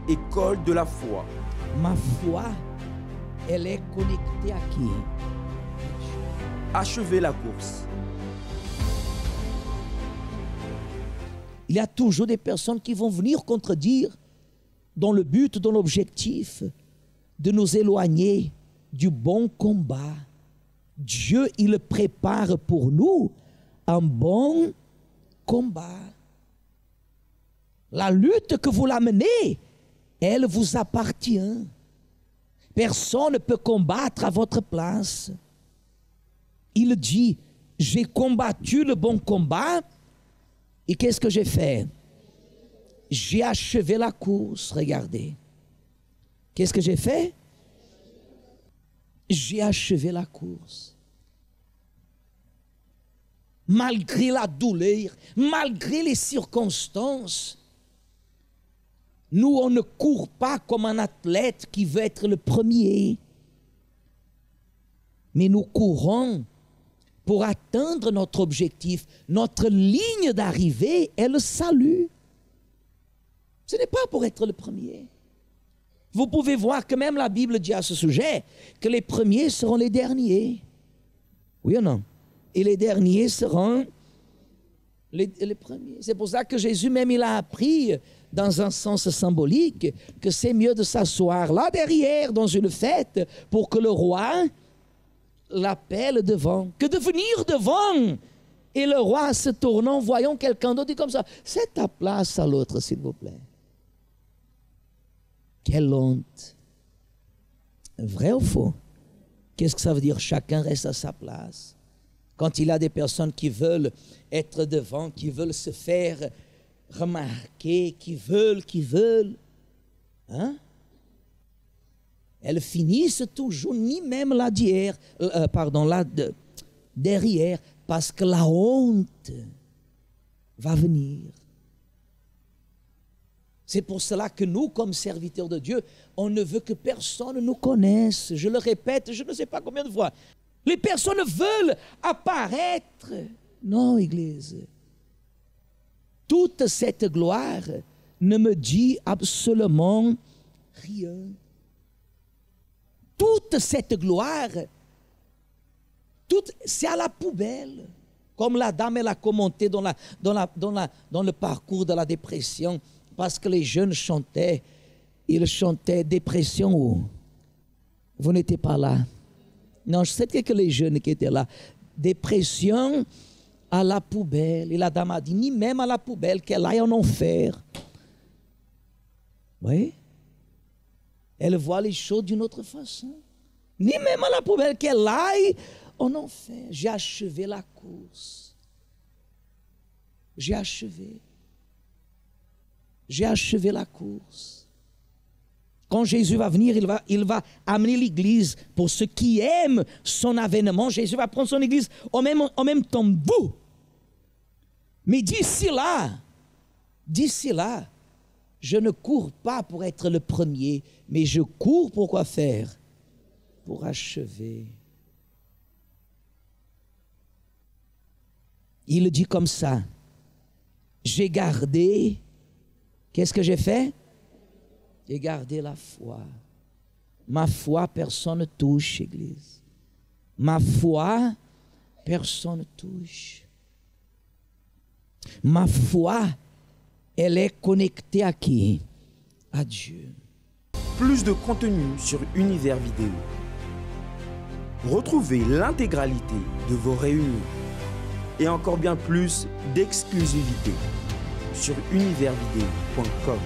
école de la foi. Ma foi, elle est connectée à qui? Achevez la course. Il y a toujours des personnes qui vont venir contredire dans le but, dans l'objectif de nous éloigner du bon combat. Dieu, il prépare pour nous un bon combat. La lutte que vous la menez, elle vous appartient. Personne ne peut combattre à votre place. Il dit, j'ai combattu le bon combat et qu'est-ce que j'ai fait? J'ai achevé la course, regardez. Qu'est-ce que j'ai fait? J'ai achevé la course. Malgré la douleur, malgré les circonstances, nous, on ne court pas comme un athlète qui veut être le premier. Mais nous courons pour atteindre notre objectif. Notre ligne d'arrivée est le salut. Ce n'est pas pour être le premier. Vous pouvez voir que même la Bible dit à ce sujet que les premiers seront les derniers. Oui ou non? Et les derniers seront les premiers. C'est pour ça que Jésus même il a appris dans un sens symbolique que c'est mieux de s'asseoir là derrière dans une fête pour que le roi l'appelle devant que de venir devant et le roi se tournant voyant quelqu'un d'autre dit comme ça, c'est ta place à l'autre s'il vous plaît. Quelle honte. Vrai ou faux? Qu'est-ce que ça veut dire? Chacun reste à sa place. Quand il y a des personnes qui veulent être devant, qui veulent se faire remarquer, qui veulent, hein? Elles finissent toujours ni même là derrière, parce que la honte va venir. C'est pour cela que nous, comme serviteurs de Dieu, on ne veut que personne nous connaisse. Je le répète, je ne sais pas combien de fois. Les personnes veulent apparaître. Non, Église. Toute cette gloire ne me dit absolument rien. Toute cette gloire, c'est à la poubelle. Comme la dame, elle a commenté dans le parcours de la dépression. Parce que les jeunes chantaient, ils chantaient dépression où? Vous n'étiez pas là. Non, je sais que les jeunes qui étaient là. Dépression à la poubelle. Et la dame a dit, ni même à la poubelle, qu'elle aille en enfer. Oui. Elle voit les choses d'une autre façon. Ni même à la poubelle, qu'elle aille en enfer. J'ai achevé la course. J'ai achevé la course. Quand Jésus va venir, il va amener l'Église pour ceux qui aiment son avènement. Jésus va prendre son Église au même temps bout. Mais d'ici là, je ne cours pas pour être le premier, mais je cours pour quoi faire? Pour achever. Il dit comme ça, j'ai gardé. Qu'est-ce que j'ai fait? J'ai gardé la foi. Ma foi, personne ne touche, Église. Ma foi, personne ne touche. Ma foi, elle est connectée à qui? À Dieu. Plus de contenu sur Univers Vidéo. Retrouvez l'intégralité de vos réunions et encore bien plus d'exclusivité sur universvideo.com.